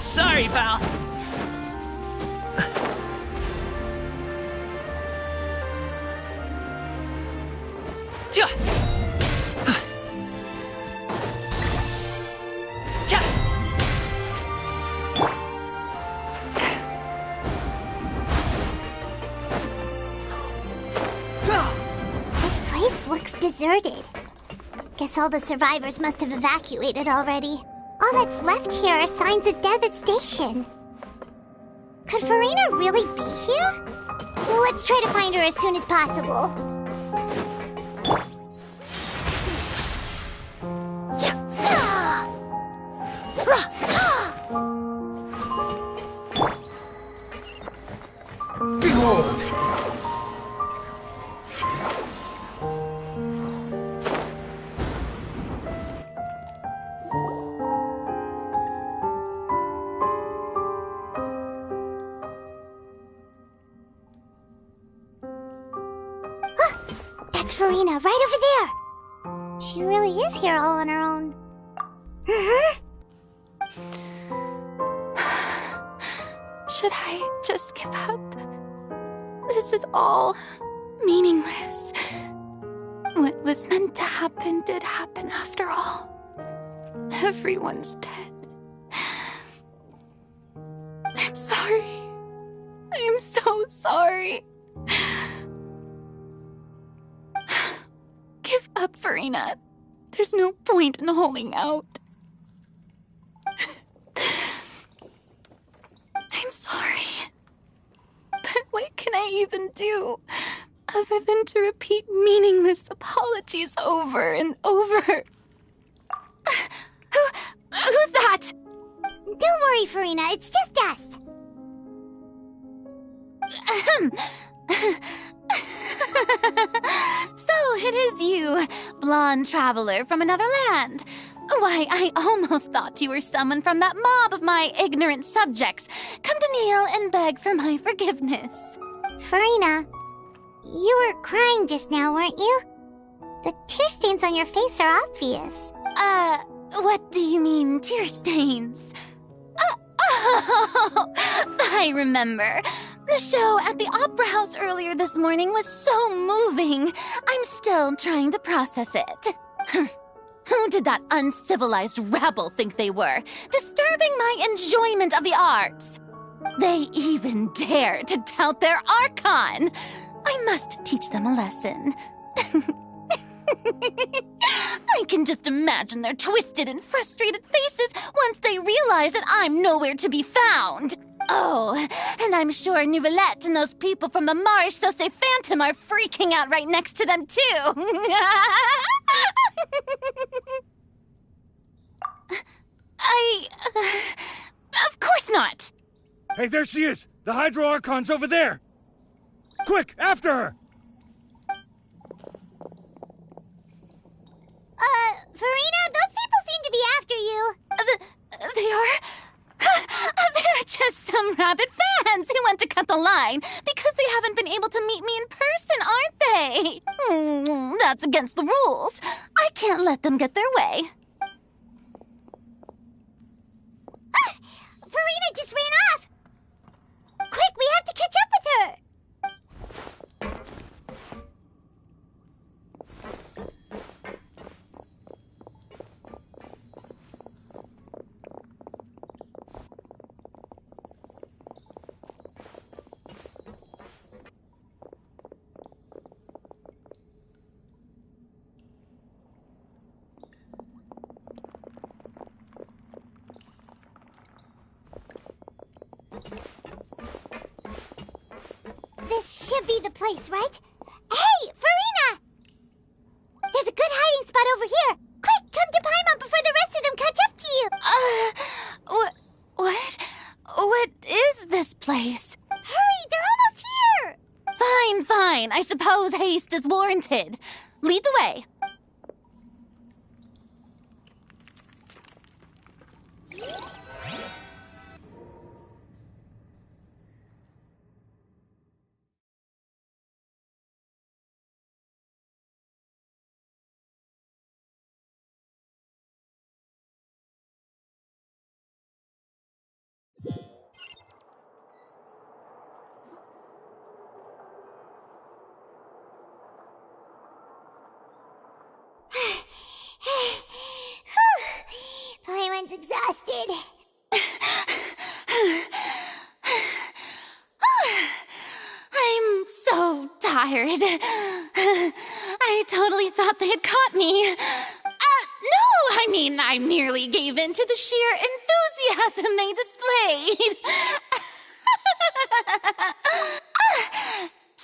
Sorry, pal. This place looks deserted. Guess all the survivors must have evacuated already. All that's left here are signs of devastation. Could Farina really be here? Let's try to find her as soon as possible. Behold! That's Farina, right over there. She really is here all on her own. Should I just give up? This is all meaningless. What was meant to happen did happen after all. Everyone's dead. I'm sorry. I am so sorry. Give up, Farina. There's no point in holding out. I'm sorry. But what can I even do other than to repeat meaningless apologies over and over? Who's that? Don't worry, Farina, it's just us. So it is you, blonde traveler from another land. Why, I almost thought you were someone from that mob of my ignorant subjects, come to kneel and beg for my forgiveness. Farina, you were crying just now, weren't you? The tear stains on your face are obvious. What do you mean, tear stains? Oh, I remember. The show at the Opera House earlier this morning was so moving. I'm still trying to process it. Who did that uncivilized rabble think they were, disturbing my enjoyment of the arts? They even dare to tout their Archon. I must teach them a lesson. I can just imagine their twisted and frustrated faces once they realize that I'm nowhere to be found. Oh, and I'm sure Nouvellette and those people from the Marche Sauce Phantom are freaking out right next to them, too. Of course not. Hey, there she is! The Hydro Archon's over there! Quick, after her! Farina, those people seem to be after you. They are? They're just some rabid fans who want to cut the line because they haven't been able to meet me in person, aren't they? That's against the rules. I can't let them get their way. Farina just ran off. Quick, we have to catch up with her. This should be the place, right? Hey, Farina! There's a good hiding spot over here. Quick, come to Paimon before the rest of them catch up to you. What? What is this place? Hurry, they're almost here. Fine. I suppose haste is warranted. Lead the way. exhausted. I'm so tired. I totally thought they had caught me. No, I mean, I merely gave in to the sheer enthusiasm they displayed.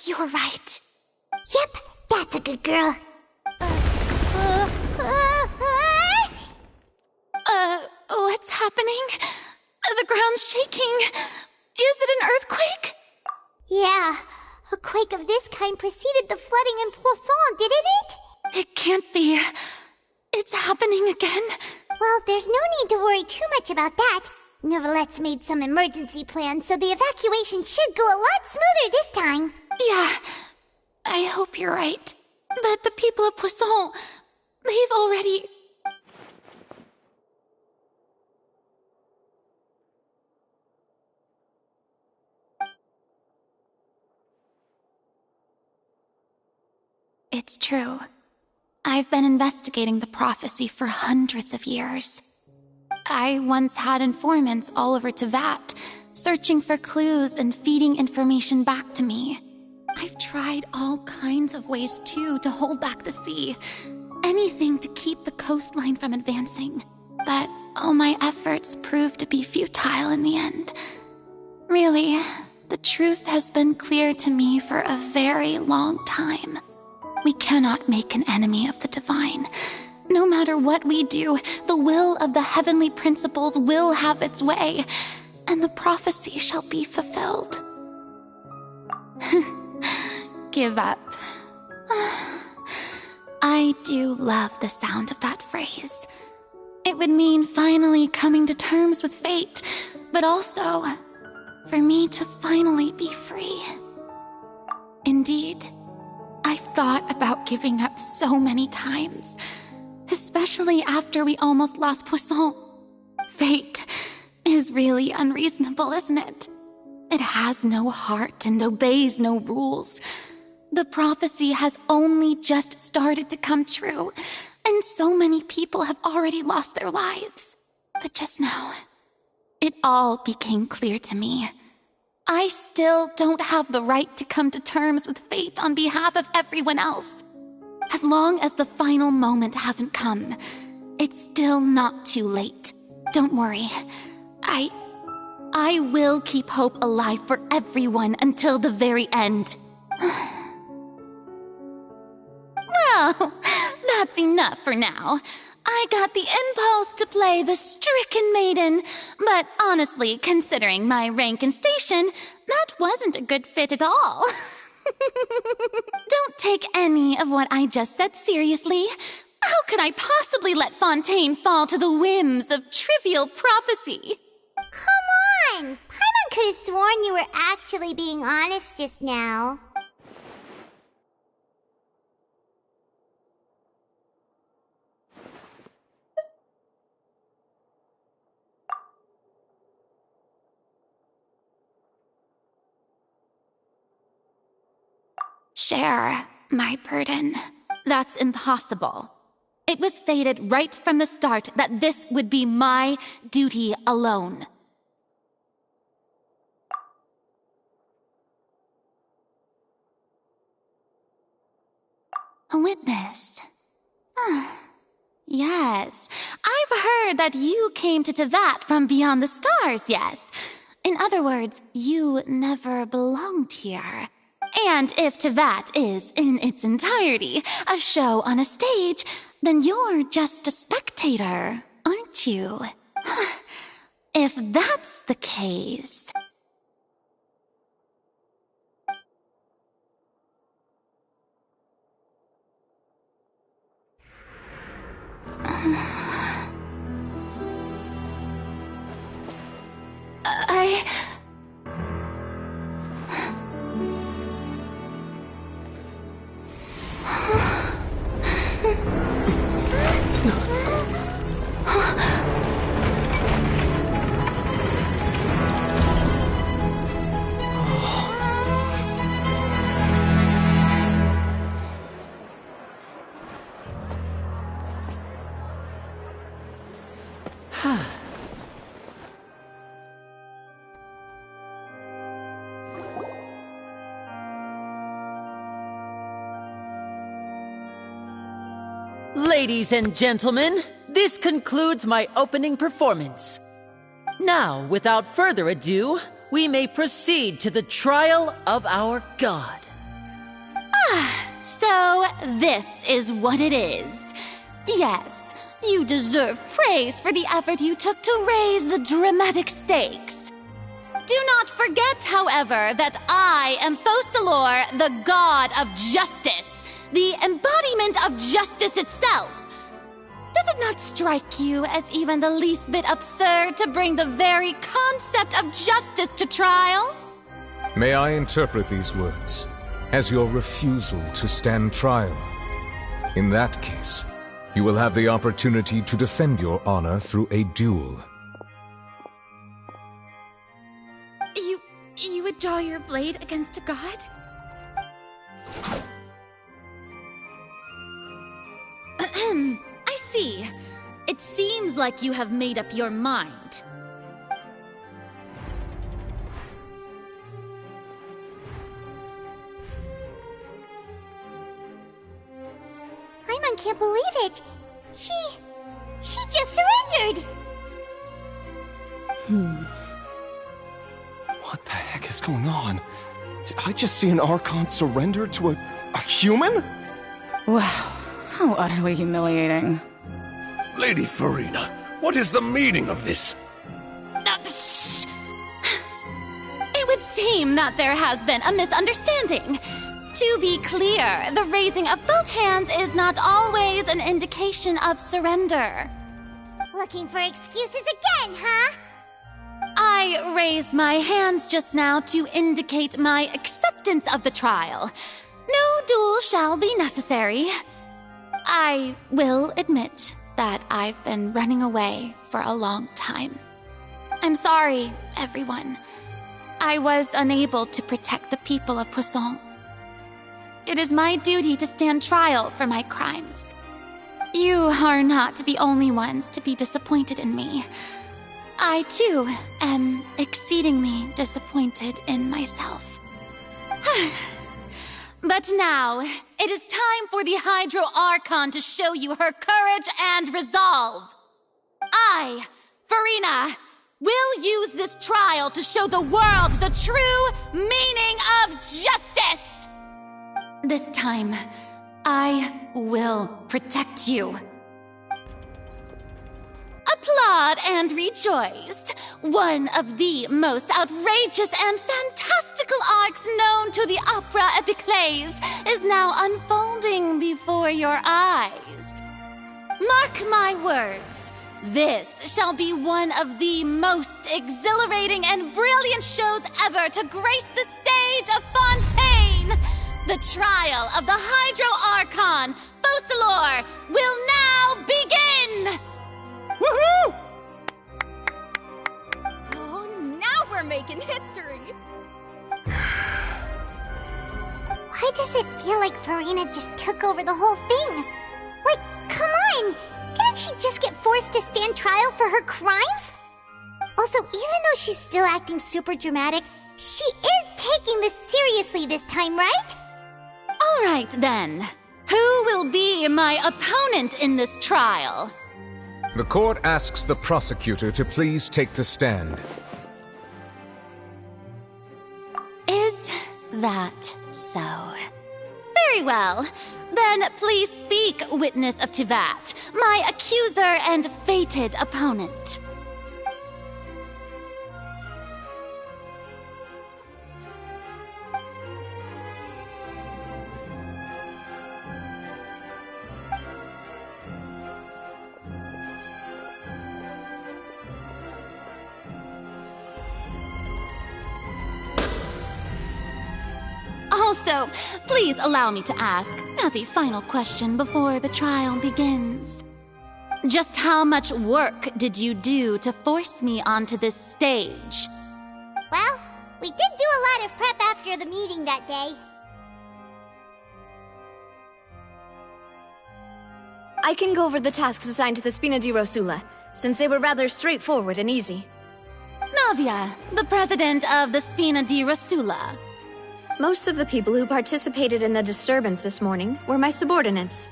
You're right. Yep, that's a good girl. What's happening? The ground's shaking. Is it an earthquake? Yeah, a quake of this kind preceded the flooding in Poisson, didn't it? It can't be. It's happening again. Well, there's no need to worry too much about that. Neuvillette made some emergency plans, so the evacuation should go a lot smoother this time. Yeah, I hope you're right. But the people of Poisson, they've already... It's true. I've been investigating the prophecy for hundreds of years. I once had informants all over Teyvat, searching for clues and feeding information back to me. I've tried all kinds of ways, too, to hold back the sea. Anything to keep the coastline from advancing. But all my efforts proved to be futile in the end. Really, the truth has been clear to me for a very long time. We cannot make an enemy of the divine. No matter what we do, the will of the heavenly principles will have its way, and the prophecy shall be fulfilled. Give up. I do love the sound of that phrase. It would mean finally coming to terms with fate, but also for me to finally be free. Indeed, I've thought about giving up so many times, especially after we almost lost Poisson. Fate is really unreasonable, isn't it? It has no heart and obeys no rules. The prophecy has only just started to come true, and so many people have already lost their lives. But just now, it all became clear to me. I still don't have the right to come to terms with fate on behalf of everyone else. As long as the final moment hasn't come, it's still not too late. Don't worry. I will keep hope alive for everyone until the very end. Well, that's enough for now. I got the impulse to play the stricken maiden, but honestly, considering my rank and station, that wasn't a good fit at all. Don't take any of what I just said seriously. How could I possibly let Fontaine fall to the whims of trivial prophecy? Come on! Paimon could have sworn you were actually being honest just now. Share my burden. That's impossible. It was fated right from the start that this would be my duty alone. A witness. Yes, I've heard that you came to Teyvat from beyond the stars, yes. In other words, you never belonged here. And if Teyvat is, in its entirety, a show on a stage, then you're just a spectator, aren't you? If that's the case... Ladies and gentlemen, this concludes my opening performance. Now, without further ado, we may proceed to the trial of our god. So this is what it is. Yes, you deserve praise for the effort you took to raise the dramatic stakes. Do not forget, however, that I am Focalor, the god of justice, the embodiment of justice itself. Does it not strike you as even the least bit absurd to bring the very concept of justice to trial? May I interpret these words as your refusal to stand trial? In that case, you will have the opportunity to defend your honor through a duel. You would draw your blade against a god? I see. It seems like you have made up your mind. Paimon can't believe it. She just surrendered. What the heck is going on? Did I just see an Archon surrender to a human? Wow, how utterly humiliating. Lady Farina, what is the meaning of this? Shh! It would seem that there has been a misunderstanding. To be clear, the raising of both hands is not always an indication of surrender. Looking for excuses again, huh? I raised my hands just now to indicate my acceptance of the trial. No duel shall be necessary. I will admit that I've been running away for a long time. I'm sorry, everyone. I was unable to protect the people of Poisson. It is my duty to stand trial for my crimes. You are not the only ones to be disappointed in me. I, too, am exceedingly disappointed in myself. But now, it is time for the Hydro Archon to show you her courage and resolve. I, Farina, will use this trial to show the world the true meaning of justice! This time, I will protect you. Applaud and rejoice! One of the most outrageous and fantastical arcs known to the opera epiclese is now unfolding before your eyes. Mark my words, this shall be one of the most exhilarating and brilliant shows ever to grace the stage of Fontaine! The trial of the Hydro Archon, Focalor, will now begin! Woohoo! Oh, now we're making history! Why does it feel like Farina just took over the whole thing? Like, come on! Didn't she just get forced to stand trial for her crimes? Also, even though she's still acting super dramatic, she is taking this seriously this time, right? All right, then. Who will be my opponent in this trial? The court asks the prosecutor to please take the stand. Is that so? Very well. Then please speak, witness of Tivat, my accuser and fated opponent. Also, please allow me to ask, as a final question before the trial begins. Just how much work did you do to force me onto this stage? Well, we did do a lot of prep after the meeting that day. I can go over the tasks assigned to the Spina di Rosula, since they were rather straightforward and easy. Navia, the president of the Spina di Rosula. Most of the people who participated in the disturbance this morning were my subordinates.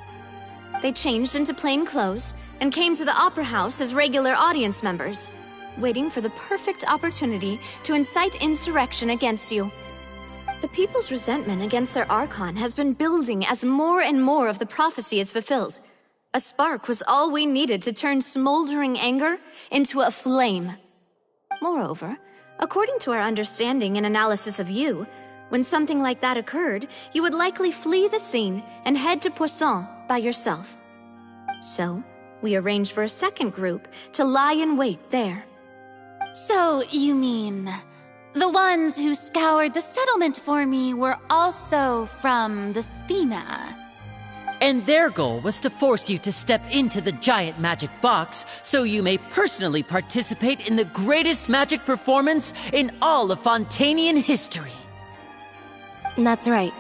they changed into plain clothes and came to the Opera House as regular audience members, waiting for the perfect opportunity to incite insurrection against you. The people's resentment against their Archon has been building as more and more of the prophecy is fulfilled. A spark was all we needed to turn smoldering anger into a flame. Moreover, according to our understanding and analysis of you, when something like that occurred, you would likely flee the scene and head to Poisson by yourself. So, we arranged for a second group to lie in wait there. So, you mean, the ones who scoured the settlement for me were also from the Spina? And their goal was to force you to step into the giant magic box so you may personally participate in the greatest magic performance in all of Fontanian history. That's right.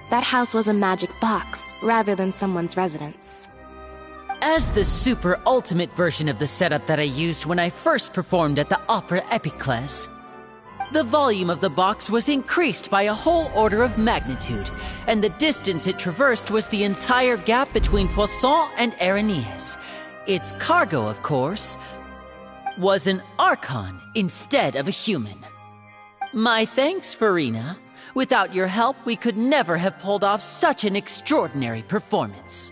That house was a magic box, rather than someone's residence. As the super ultimate version of the setup that I used when I first performed at the Opera Epiclese, the volume of the box was increased by a whole order of magnitude, and the distance it traversed was the entire gap between Poisson and Araneas. Its cargo, of course, was an Archon instead of a human. My thanks, Farina. Without your help, we could never have pulled off such an extraordinary performance.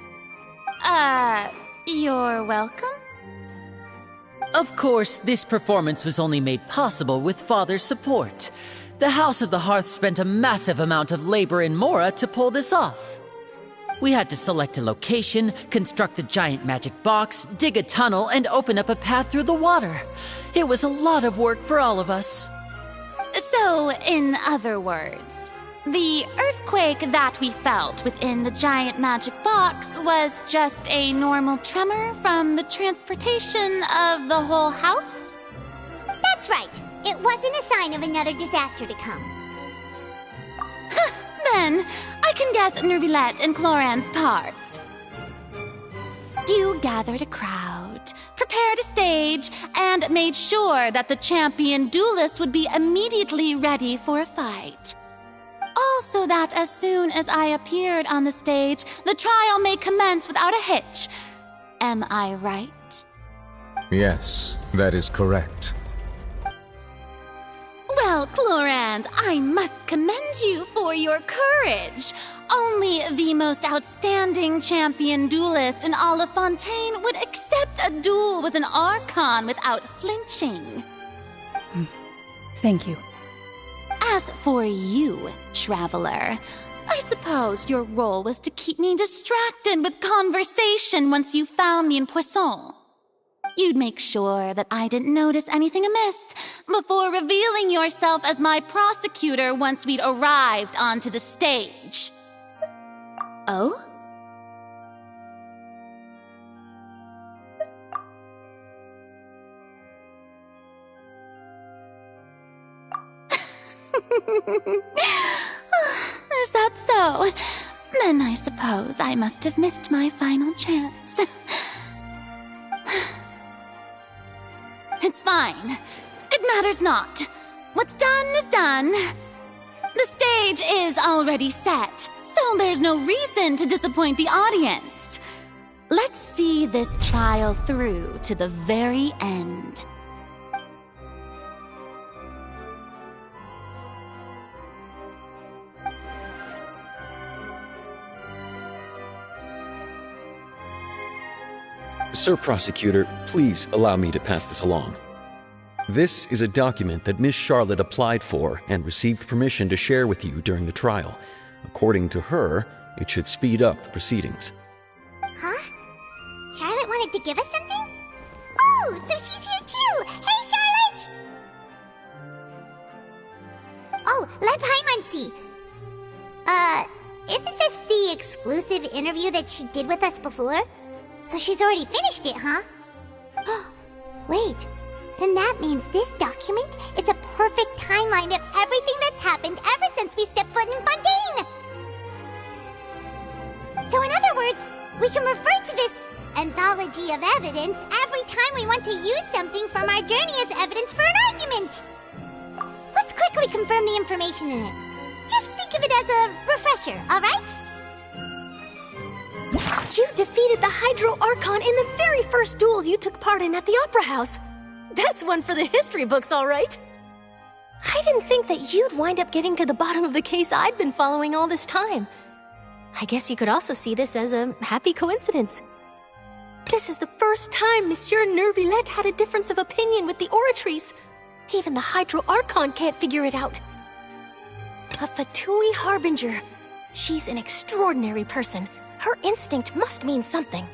You're welcome? Of course, this performance was only made possible with Father's support. The House of the Hearth spent a massive amount of labor in Mora to pull this off. We had to select a location, construct the giant magic box, dig a tunnel, and open up a path through the water. It was a lot of work for all of us. So, in other words, the earthquake that we felt within the giant magic box was just a normal tremor from the transportation of the whole house? That's right. It wasn't a sign of another disaster to come. Then, I can guess Nervilette and Cloran's parts. You gathered a crowd, prepared a stage, and made sure that the champion duelist would be immediately ready for a fight. Also that as soon as I appeared on the stage, the trial may commence without a hitch. Am I right? Yes, that is correct. Well, Clorand, I must commend you for your courage. Only the most outstanding champion duelist in all of Fontaine would accept a duel with an Archon without flinching. Thank you. As for you, Traveler, I suppose your role was to keep me distracted with conversation once you found me in Poisson. You'd make sure that I didn't notice anything amiss before revealing yourself as my prosecutor once we'd arrived onto the stage. Oh? Is that so? Then I suppose I must have missed my final chance. It's fine. It matters not. What's done is done. The stage is already set, so there's no reason to disappoint the audience. Let's see this trial through to the very end. Sir Prosecutor, please allow me to pass this along. This is a document that Miss Charlotte applied for and received permission to share with you during the trial. According to her, it should speed up the proceedings. Huh? Charlotte wanted to give us something? Oh, so she's here too! Hey, Charlotte! Oh, let Paimon see. Isn't this the exclusive interview that she did with us before? So she's already finished it, huh? Wait, then that means this document is a perfect timeline of everything that's happened ever since we stepped foot in Fontaine! So in other words, we can refer to this anthology of evidence every time we want to use something from our journey as evidence for an argument! Let's quickly confirm the information in it. Just think of it as a refresher, alright? You defeated the Hydro Archon in the very first duel you took part in at the Opera House. That's one for the history books, all right. I didn't think that you'd wind up getting to the bottom of the case I'd been following all this time. I guess you could also see this as a happy coincidence. This is the first time Monsieur Neuvillette had a difference of opinion with the Oratrice. Even the Hydro Archon can't figure it out. A Fatui Harbinger. She's an extraordinary person. Her instinct must mean something.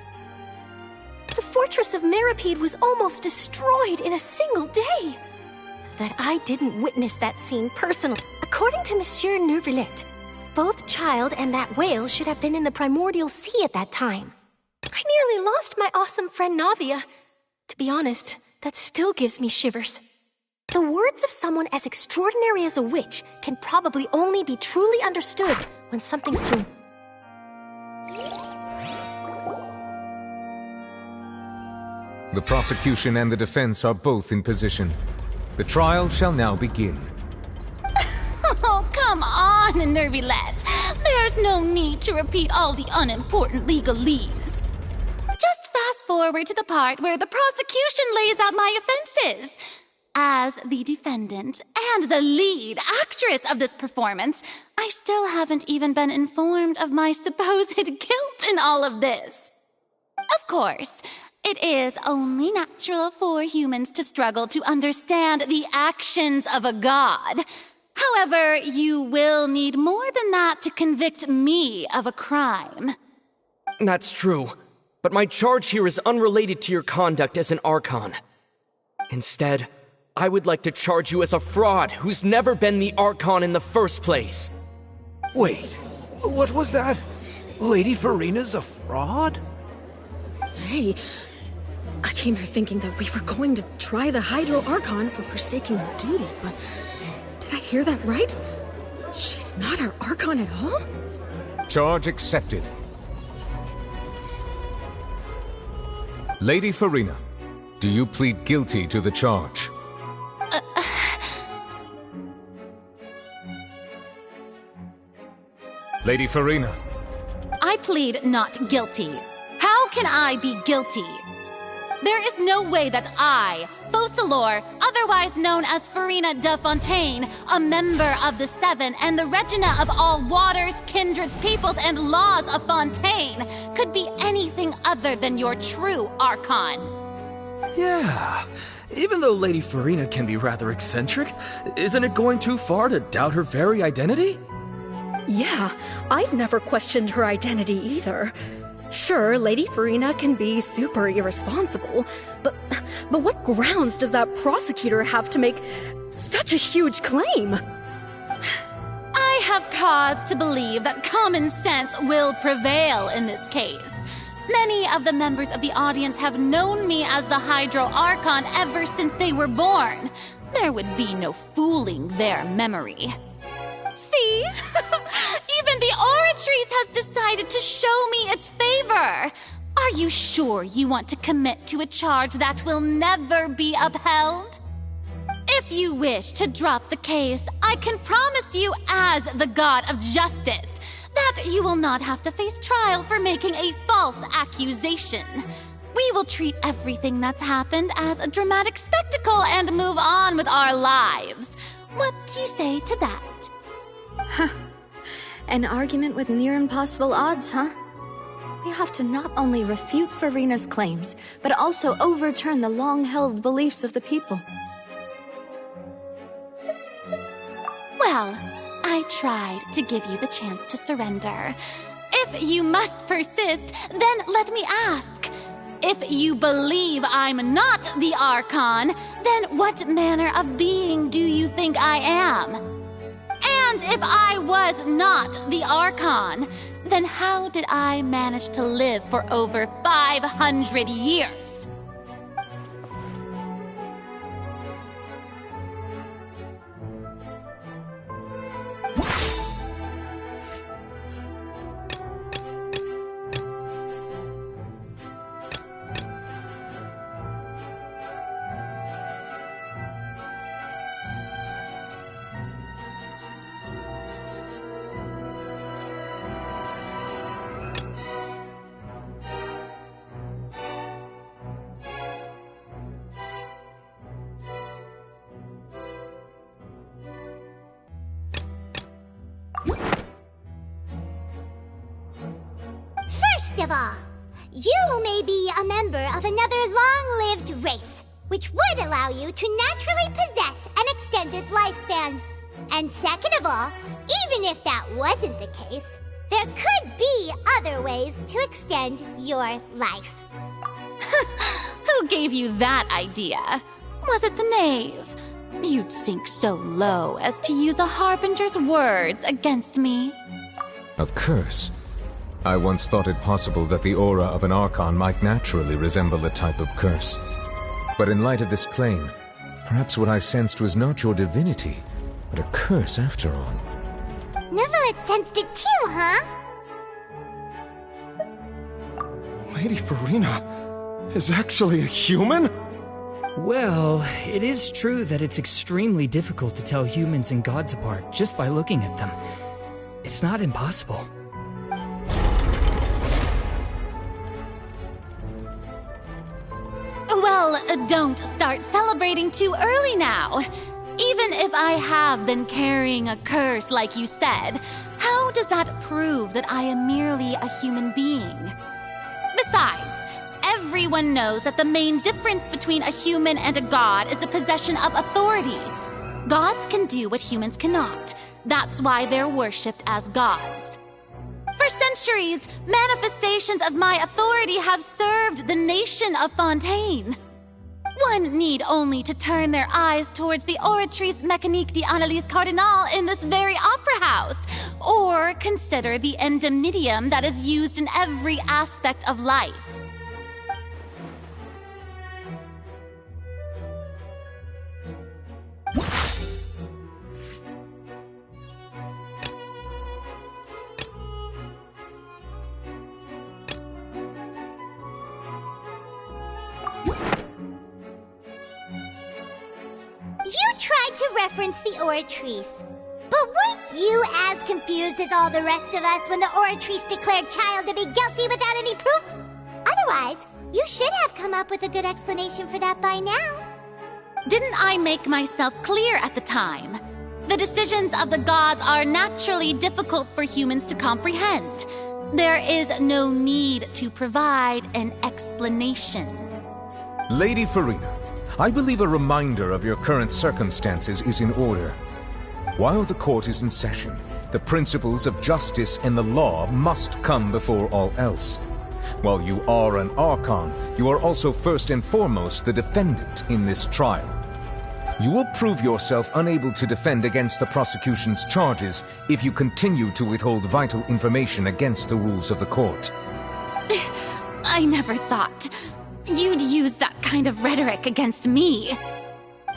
The fortress of Meripede was almost destroyed in a single day. That I didn't witness that scene personally. According to Monsieur Neuvillette, both Child and that whale should have been in the primordial sea at that time. I nearly lost my awesome friend Navia. To be honest, that still gives me shivers. The words of someone as extraordinary as a witch can probably only be truly understood when something soon. The prosecution and the defense are both in position. The trial shall now begin. Oh, come on, Neuvillette. There's no need to repeat all the unimportant legalese. Just fast forward to the part where the prosecution lays out my offenses. As the defendant and the lead actress of this performance, I still haven't even been informed of my supposed guilt in all of this. Of course, it is only natural for humans to struggle to understand the actions of a god. However, you will need more than that to convict me of a crime. That's true, but my charge here is unrelated to your conduct as an Archon. Instead, I would like to charge you as a fraud who's never been the Archon in the first place. Wait, what was that? Lady Farina's a fraud? Hey, I came here thinking that we were going to try the Hydro Archon for forsaking her duty, but did I hear that right? She's not our Archon at all? Charge accepted. Lady Farina, do you plead guilty to the charge? Lady Farina. I plead not guilty. How can I be guilty? There is no way that I, Focalor, otherwise known as Farina de Fontaine, a member of the Seven and the Regina of all waters, kindreds, peoples, and laws of Fontaine, could be anything other than your true Archon. Yeah, even though Lady Farina can be rather eccentric, isn't it going too far to doubt her very identity? Yeah, I've never questioned her identity either. Sure, Lady Farina can be super irresponsible, but what grounds does that prosecutor have to make such a huge claim? I have cause to believe that common sense will prevail in this case. Many of the members of the audience have known me as the Hydro Archon ever since they were born. There would be no fooling their memory. See? Even the Oratrice has decided to show me its favor. Are you sure you want to commit to a charge that will never be upheld? If you wish to drop the case, I can promise you as the God of Justice that you will not have to face trial for making a false accusation. We will treat everything that's happened as a dramatic spectacle and move on with our lives. What do you say to that? Huh. An argument with near impossible odds, huh? We have to not only refute Farina's claims, but also overturn the long-held beliefs of the people. Well, I tried to give you the chance to surrender. If you must persist, then let me ask. If you believe I'm not the Archon, then what manner of being do you think I am? And if I was not the Archon, then how did I manage to live for over 500 years? First of all, you may be a member of another long-lived race, which would allow you to naturally possess an extended lifespan. And second of all, even if that wasn't the case, there could be other ways to extend your life. Who gave you that idea? Was it the knave? You'd sink so low as to use a harbinger's words against me. A curse? I once thought it possible that the aura of an Archon might naturally resemble a type of curse. But in light of this claim, perhaps what I sensed was not your divinity, but a curse after all. Neverlet sensed it too, huh? Lady Farina is actually a human? Well, it is true that it's extremely difficult to tell humans and gods apart just by looking at them. It's not impossible. Well, don't start celebrating too early now. Even if I have been carrying a curse like you said, how does that prove that I am merely a human being? Besides, everyone knows that the main difference between a human and a god is the possession of authority. Gods can do what humans cannot. That's why they're worshipped as gods. For centuries, manifestations of my authority have served the nation of Fontaine. One need only to turn their eyes towards the Oratrice Mécanique d'Analyse Cardinal in this very opera house, or consider the indemnitium that is used in every aspect of life. You tried to reference the Oratrice. But weren't you as confused as all the rest of us when the Oratrice declared Child to be guilty without any proof? Otherwise, you should have come up with a good explanation for that by now. Didn't I make myself clear at the time? The decisions of the gods are naturally difficult for humans to comprehend. There is no need to provide an explanation. Lady Farina, I believe a reminder of your current circumstances is in order. While the court is in session, the principles of justice and the law must come before all else. While you are an Archon, you are also first and foremost the defendant in this trial. You will prove yourself unable to defend against the prosecution's charges if you continue to withhold vital information against the rules of the court. I never thought you'd use that kind of rhetoric against me.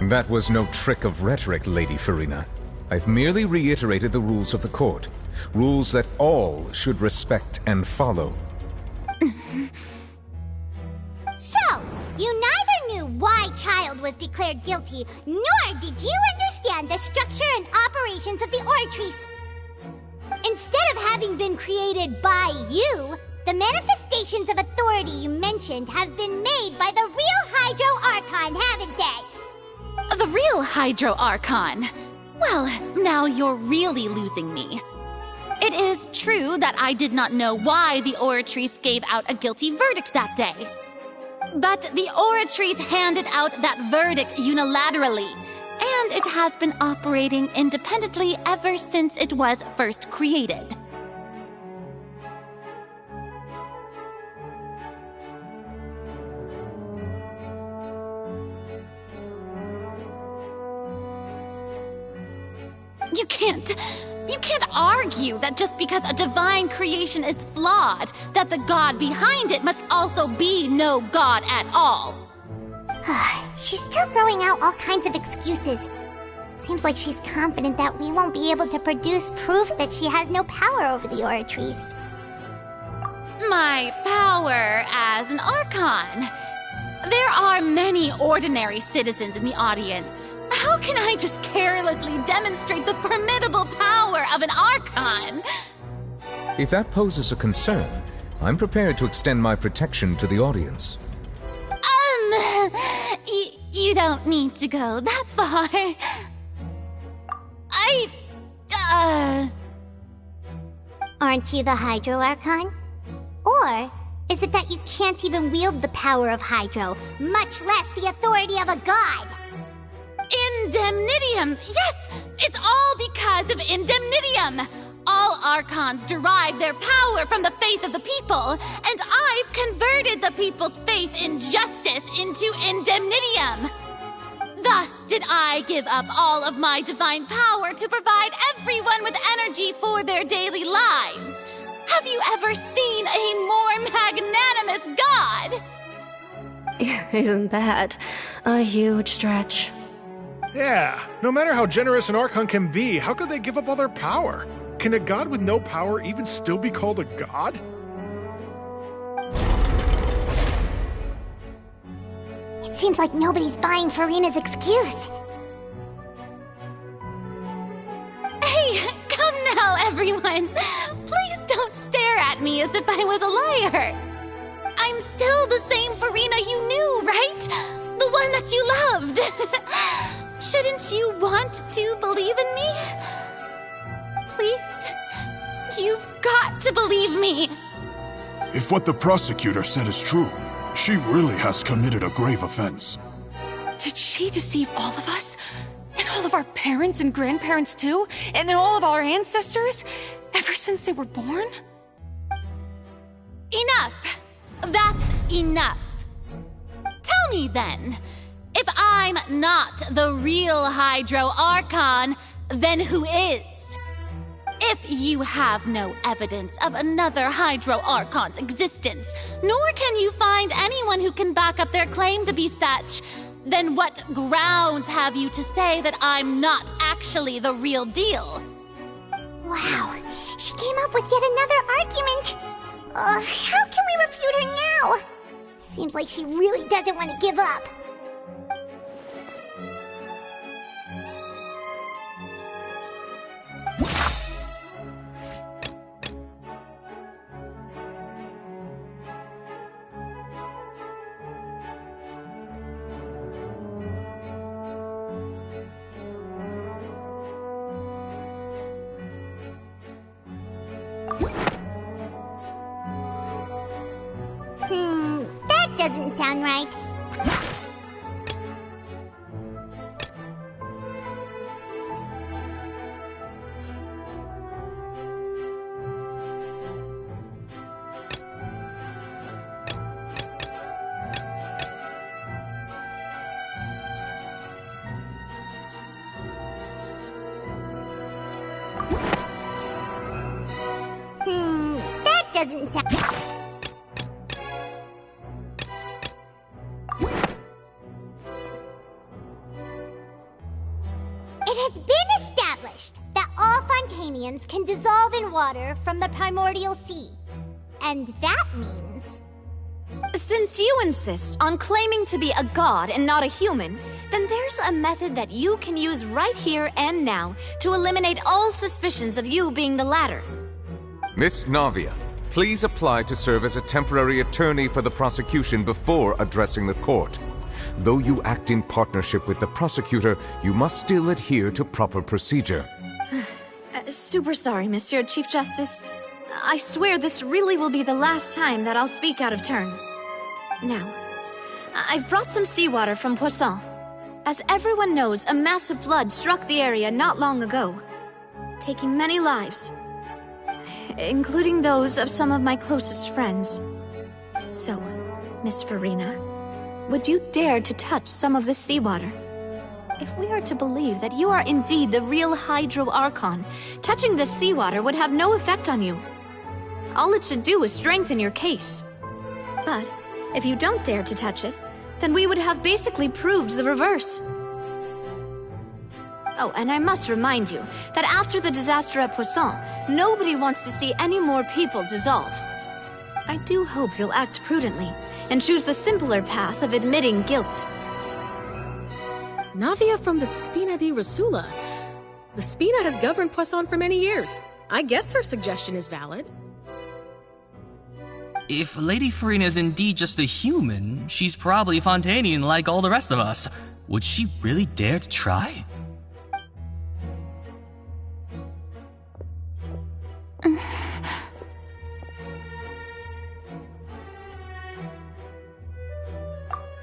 That was no trick of rhetoric, Lady Farina. I've merely reiterated the rules of the court. Rules that all should respect and follow. So, you neither knew why Child was declared guilty, nor did you understand the structure and operations of the Oratrice. Instead of having been created by you, the manifestations of authority you mentioned have been made by the real Hydro Archon, haven't they? The real Hydro Archon? Well, now you're really losing me. It is true that I did not know why the Oratrice gave out a guilty verdict that day. But the Oratrice handed out that verdict unilaterally, and it has been operating independently ever since it was first created. You can't argue that just because a divine creation is flawed, that the god behind it must also be no god at all. She's still throwing out all kinds of excuses. Seems like she's confident that we won't be able to produce proof that she has no power over the Oratrice. My power as an Archon. There are many ordinary citizens in the audience. How can I just carelessly demonstrate the formidable power of an Archon? If that poses a concern, I'm prepared to extend my protection to the audience. You don't need to go that far. Aren't you the Hydro Archon? Or is it that you can't even wield the power of Hydro, much less the authority of a god? Indemnitium! Yes! It's all because of Indemnitium! All Archons derive their power from the faith of the people, and I've converted the people's faith in justice into Indemnitium! Thus did I give up all of my divine power to provide everyone with energy for their daily lives. Have you ever seen a more magnanimous god? Isn't that a huge stretch? Yeah, no matter how generous an Archon can be, how could they give up all their power? Can a god with no power even still be called a god? It seems like nobody's buying Furina's excuse. Hey, come now, everyone! Please don't stare at me as if I was a liar! I'm still the same Furina you knew, right? The one that you loved! Shouldn't you want to believe in me? Please? You've got to believe me! If what the prosecutor said is true, she really has committed a grave offense. Did she deceive all of us? And all of our parents and grandparents too? And all of our ancestors? Ever since they were born? Enough! That's enough. Tell me then, if I'm not the real Hydro Archon, then who is? If you have no evidence of another Hydro Archon's existence, nor can you find anyone who can back up their claim to be such, then what grounds have you to say that I'm not actually the real deal? Wow, she came up with yet another argument. How can we refute her now? Seems like she really doesn't want to give up. That doesn't sound right. That doesn't sound... It has been established that all Fontanians can dissolve in water from the primordial sea. And that means... Since you insist on claiming to be a god and not a human, then there's a method that you can use right here and now to eliminate all suspicions of you being the latter. Miss Navia, please apply to serve as a temporary attorney for the prosecution before addressing the court. Though you act in partnership with the prosecutor, you must still adhere to proper procedure. Super sorry, Monsieur Chief Justice. I swear this really will be the last time that I'll speak out of turn. Now, I've brought some seawater from Poisson. As everyone knows, a massive flood struck the area not long ago, taking many lives, including those of some of my closest friends. So, Miss Furina, would you dare to touch some of this seawater? If we are to believe that you are indeed the real Hydro Archon, touching this seawater would have no effect on you. All it should do is strengthen your case. But if you don't dare to touch it, then we would have basically proved the reverse. Oh, and I must remind you that after the disaster at Poisson, nobody wants to see any more people dissolve. I do hope you'll act prudently and choose the simpler path of admitting guilt. Navia from the Spina di Rasula. The Spina has governed Poisson for many years. I guess her suggestion is valid. If Lady Furina is indeed just a human, she's probably Fontanian like all the rest of us. Would she really dare to try?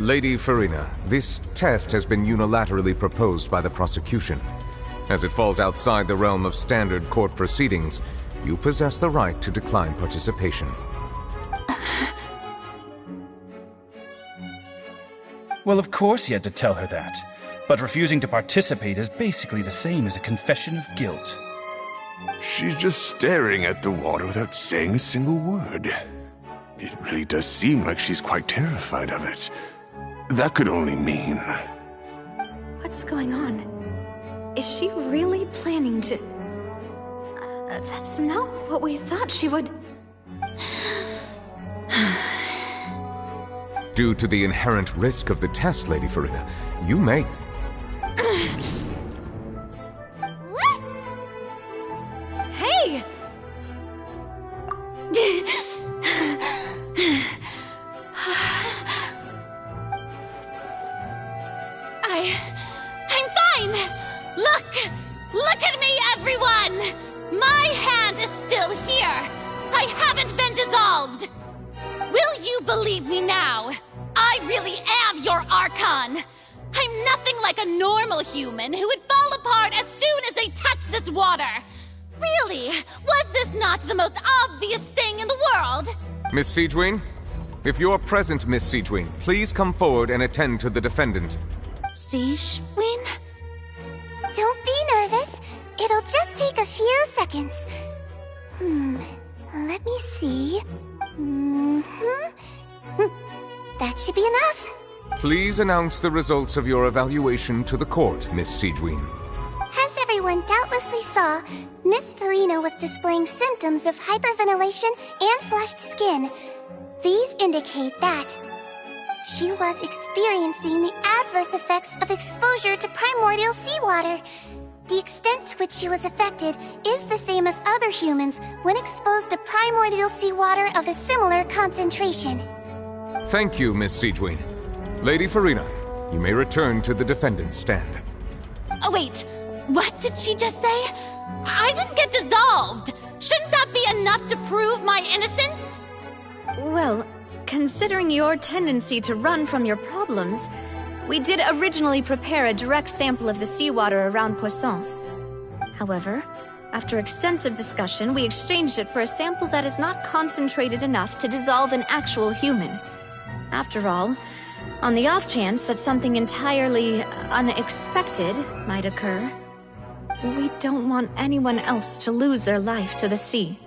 Lady Farina, this test has been unilaterally proposed by the prosecution. As it falls outside the realm of standard court proceedings, you possess the right to decline participation. Well, of course he had to tell her that. But refusing to participate is basically the same as a confession of guilt. She's just staring at the water without saying a single word. It really does seem like she's quite terrified of it. That could only mean... What's going on? Is she really planning to... that's not what we thought she would... Due to the inherent risk of the test, Lady Farina, you may... Hey! I'm fine! Look at me, everyone! My hand is still here! I haven't been dissolved! Will you believe me now? I really am your Archon! I'm nothing like a normal human who would fall apart as soon as they touch this water! Really? Was this not the most obvious thing in the world? Miss Siegewien? If you're present, Miss Siegewien, please come forward and attend to the defendant. Siegewien? Don't be nervous. It'll just take a few seconds. Let me see. That should be enough. Please announce the results of your evaluation to the court, Miss Siegewien. As everyone doubtlessly saw, Miss Farina was displaying symptoms of hyperventilation and flushed skin. These indicate that she was experiencing the adverse effects of exposure to primordial seawater. The extent to which she was affected is the same as other humans when exposed to primordial seawater of a similar concentration. Thank you, Miss Siegewien. Lady Farina, you may return to the defendant's stand. Oh, wait. What did she just say? I didn't get dissolved. Shouldn't that be enough to prove my innocence? Well, considering your tendency to run from your problems, we did originally prepare a direct sample of the seawater around Poisson. However, after extensive discussion, we exchanged it for a sample that is not concentrated enough to dissolve an actual human. After all, on the off chance that something entirely unexpected might occur, we don't want anyone else to lose their life to the sea.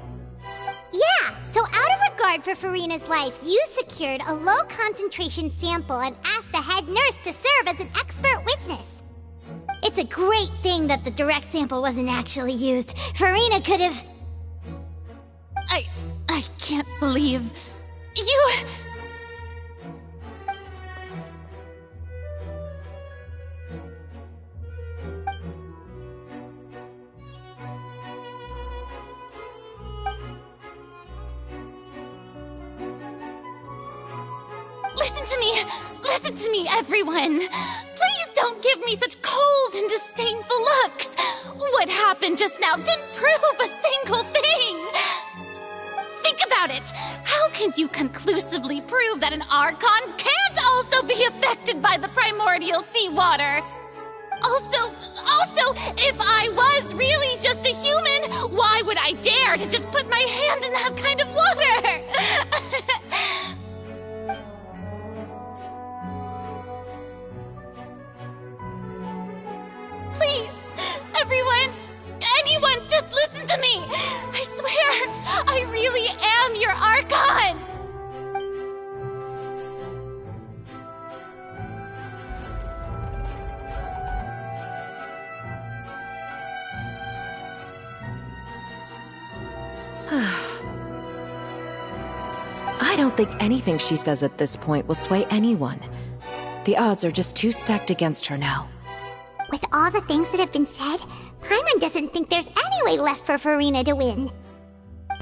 Yeah, so out of regard for Farina's life, you secured a low-concentration sample and asked the head nurse to serve as an expert witness. It's a great thing that the direct sample wasn't actually used. Farina could have... I can't believe... You... Listen to me, everyone. Please don't give me such cold and disdainful looks. What happened just now didn't prove a single thing. Think about it. How can you conclusively prove that an Archon can't also be affected by the primordial seawater? Also, if I was really just a human, why would I dare to just put my hand in that kind of water? Please, everyone, anyone, just listen to me. I swear, I really am your Archon. I don't think anything she says at this point will sway anyone. The odds are just too stacked against her now. With all the things that have been said, Paimon doesn't think there's any way left for Farina to win.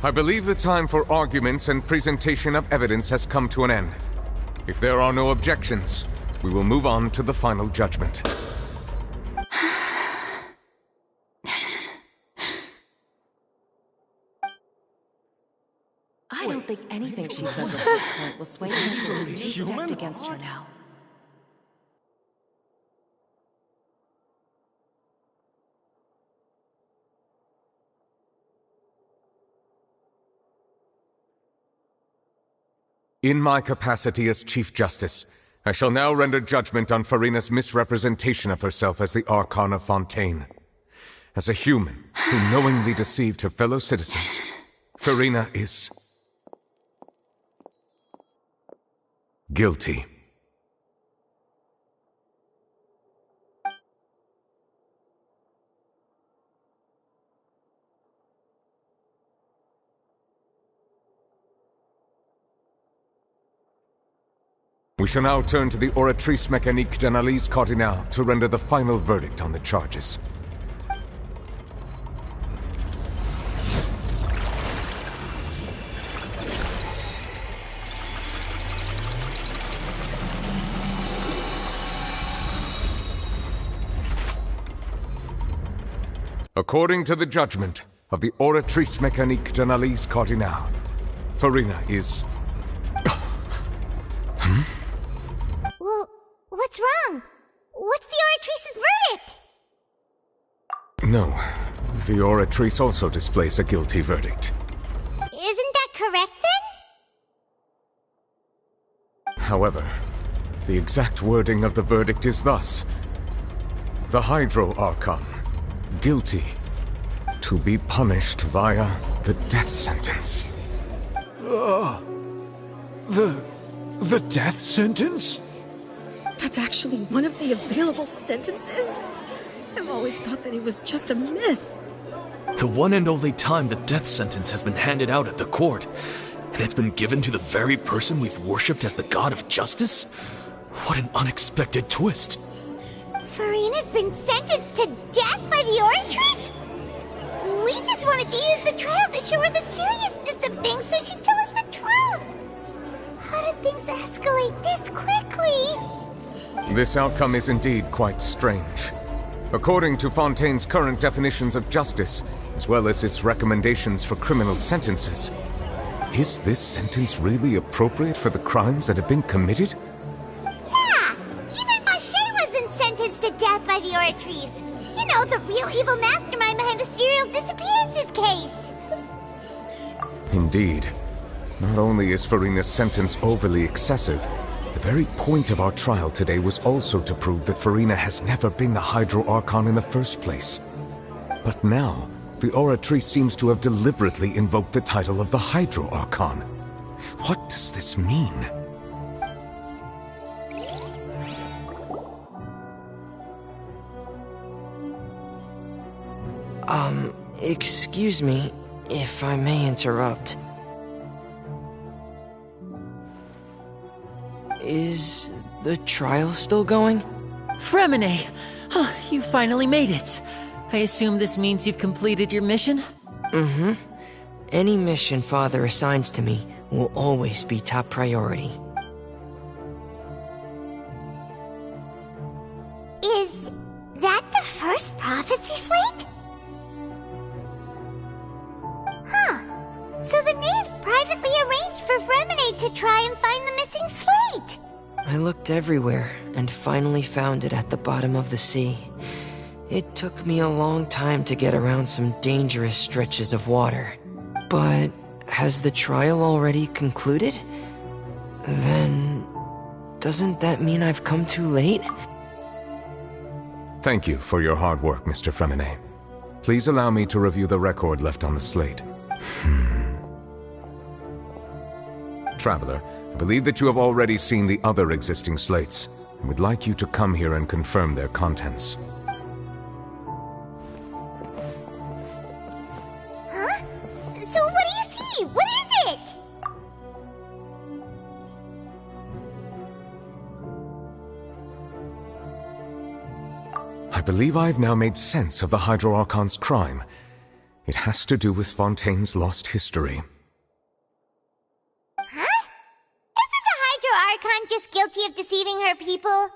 I believe the time for arguments and presentation of evidence has come to an end. If there are no objections, we will move on to the final judgment. I don't think anything she says at this point will sway anyone. Just too stacked against her now. In my capacity as Chief Justice, I shall now render judgment on Furina's misrepresentation of herself as the Archon of Fontaine. As a human who knowingly deceived her fellow citizens, Furina is guilty. We shall now turn to the Oratrice Mécanique d'Analyse Cardinale to render the final verdict on the charges. According to the judgment of the Oratrice Mécanique d'Analyse Cardinale, Furina is... Well, what's wrong? What's the Oratrice's verdict? No, the Oratrice also displays a guilty verdict. Isn't that correct then? However, the exact wording of the verdict is thus: the Hydro Archon, guilty, to be punished via the death sentence. The death sentence? That's actually one of the available sentences? I've always thought that it was just a myth. The one and only time the death sentence has been handed out at the court, and it's been given to the very person we've worshipped as the god of justice? What an unexpected twist. Furina's been sentenced to death by the Oratrice? We just wanted to use the trial to show her the seriousness of things so she'd tell us the truth. How did things escalate this quickly? This outcome is indeed quite strange. According to Fontaine's current definitions of justice, as well as its recommendations for criminal sentences, is this sentence really appropriate for the crimes that have been committed? Yeah! Even Fauché wasn't sentenced to death by the Oratrice. You know, the real evil mastermind behind the serial disappearances case. Indeed. Not only is Furina's sentence overly excessive, the very point of our trial today was also to prove that Furina has never been the Hydro Archon in the first place. But now, the Oratrice seems to have deliberately invoked the title of the Hydro Archon. What does this mean? Excuse me, if I may interrupt. Is the trial still going? Fremine! Oh, you finally made it. I assume this means you've completed your mission? Mm-hmm. Any mission Father assigns to me will always be top priority. Is that the first prophecy slate? Huh. So the knave privately arranged for Fremine to try and find the missing slate. I looked everywhere and finally found it at the bottom of the sea. It took me a long time to get around some dangerous stretches of water. But has the trial already concluded? Then doesn't that mean I've come too late? Thank you for your hard work, Mr. Fremine. Please allow me to review the record left on the slate. Traveler, I believe that you have already seen the other existing slates, and would like you to come here and confirm their contents. Huh? So what do you see? What is it? I believe I've now made sense of the Hydro Archon's crime. It has to do with Fontaine's lost history. Huh? Isn't the Hydro Archon just guilty of deceiving her people?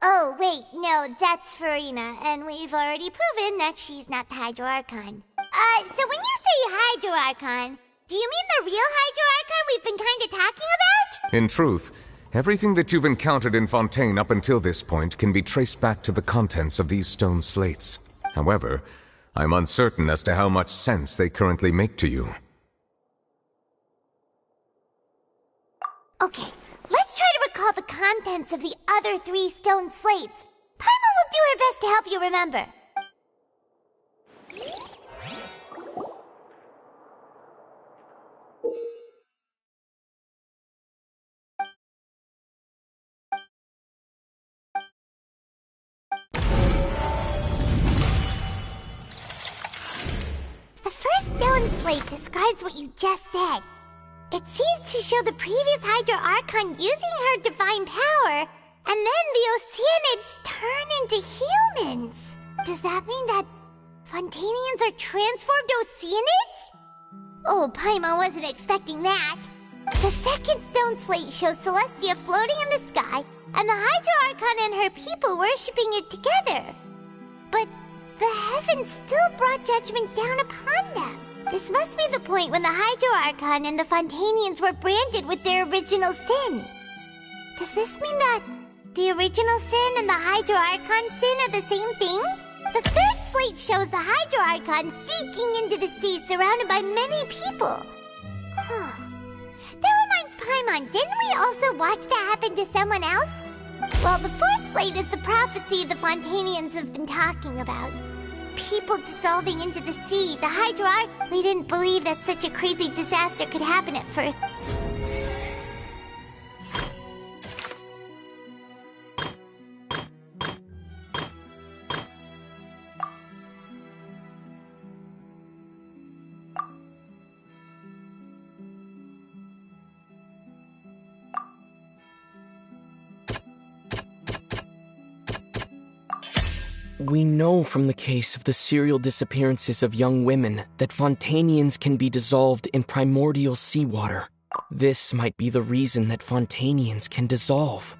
Oh, wait, no, that's Furina, and we've already proven that she's not the Hydro Archon. So when you say Hydro Archon, do you mean the real Hydro Archon we've been kinda talking about? In truth, everything that you've encountered in Fontaine up until this point can be traced back to the contents of these stone slates. However, I'm uncertain as to how much sense they currently make to you. Okay, let's try to recall the contents of the other 3 stone slates. Paimon will do her best to help you remember. The first stone slate describes what you just said. It seems to show the previous Hydro Archon using her divine power, and then the Oceanids turn into humans. Does that mean that Fontanians are transformed Oceanids? Oh, Paimon wasn't expecting that. The second stone slate shows Celestia floating in the sky, and the Hydro Archon and her people worshipping it together. But the heavens still brought judgment down upon them. This must be the point when the Hydro Archon and the Fontanians were branded with their original sin. Does this mean that the original sin and the Hydro Archon sin are the same thing? The third slate shows the Hydro Archon sinking into the sea surrounded by many people. That reminds Paimon, didn't we also watch that happen to someone else? Well, the fourth slate is the prophecy the Fontanians have been talking about. People dissolving into the sea, the Hydro Archon. We didn't believe that such a crazy disaster could happen at first. We know from the case of the serial disappearances of young women that Fontanians can be dissolved in primordial seawater. This might be the reason that Fontanians can dissolve.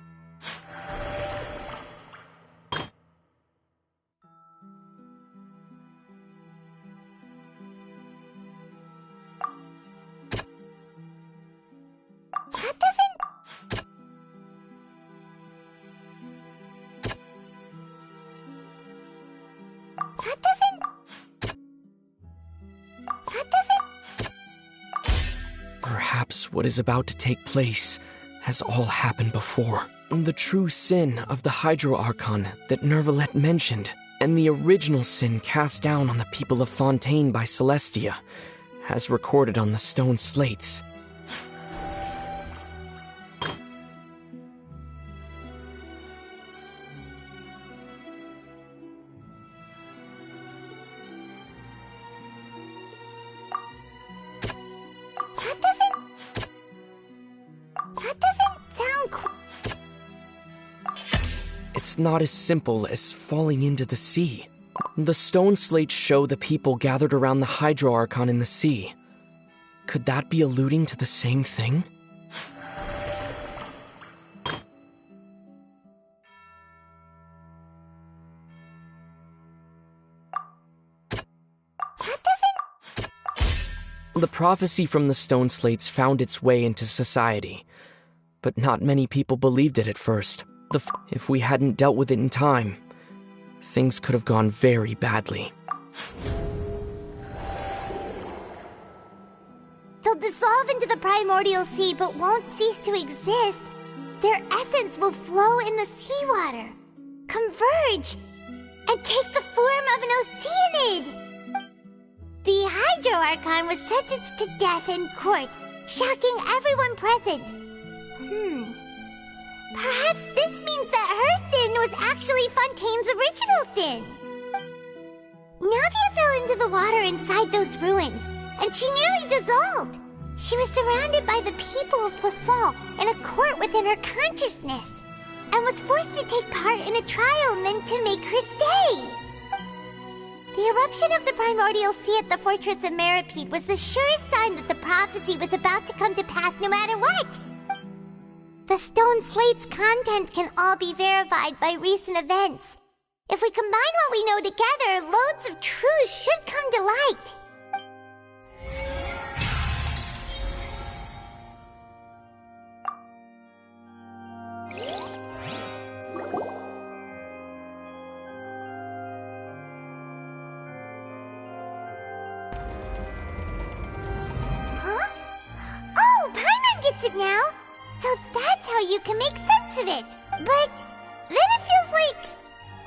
Perhaps what is about to take place has all happened before. The true sin of the Hydro Archon that Nervalet mentioned, and the original sin cast down on the people of Fontaine by Celestia, as recorded on the stone slates. It's not as simple as falling into the sea. The stone slates show the people gathered around the Hydro Archon in the sea. Could that be alluding to the same thing? The prophecy from the stone slates found its way into society, but not many people believed it at first. If we hadn't dealt with it in time, things could have gone very badly. They'll dissolve into the primordial sea but won't cease to exist. Their essence will flow in the seawater, converge, and take the form of an Oceanid. The Hydro Archon was sentenced to death in court, shocking everyone present. Perhaps this means that her sin was actually Fontaine's original sin. Navia fell into the water inside those ruins, and she nearly dissolved. She was surrounded by the people of Poisson in a court within her consciousness, and was forced to take part in a trial meant to make her stay. The eruption of the primordial sea at the fortress of Meripede was the surest sign that the prophecy was about to come to pass no matter what. The stone slate's contents can all be verified by recent events. If we combine what we know together, loads of truths should come to light. Huh? Oh, Paimon gets it now! So you can make sense of it. But then it feels like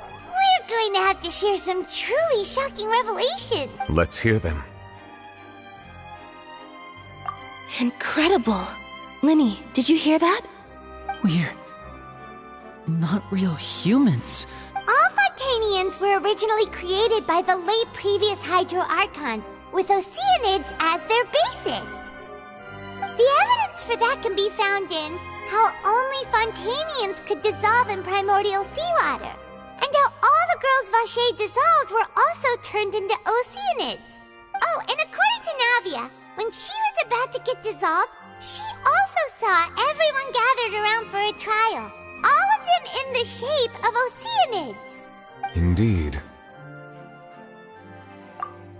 we're going to have to share some truly shocking revelation. Let's hear them. Incredible. Linny, did you hear that? We're not real humans. All Fontanians were originally created by the late previous Hydro Archon, with Oceanids as their basis. The evidence for that can be found in how only Fontanians could dissolve in primordial seawater, and how all the girls Vacher dissolved were also turned into Oceanids. Oh, and according to Navia, when she was about to get dissolved, she also saw everyone gathered around for a trial, all of them in the shape of Oceanids. Indeed.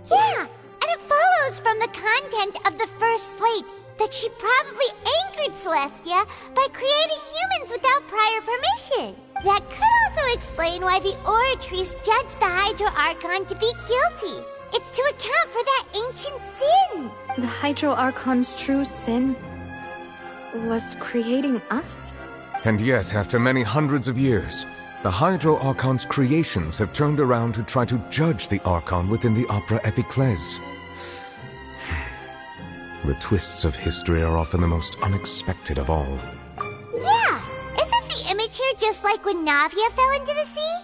Yeah, and it follows from the content of the first slate that she probably angered Celestia by creating humans without prior permission. That could also explain why the Oratrice judged the Hydro Archon to be guilty. It's to account for that ancient sin. The Hydro Archon's true sin was creating us? And yet, after many hundreds of years, the Hydro Archon's creations have turned around to try to judge the Archon within the Opera Epiclese. The twists of history are often the most unexpected of all. Yeah, isn't the image here just like when Navia fell into the sea?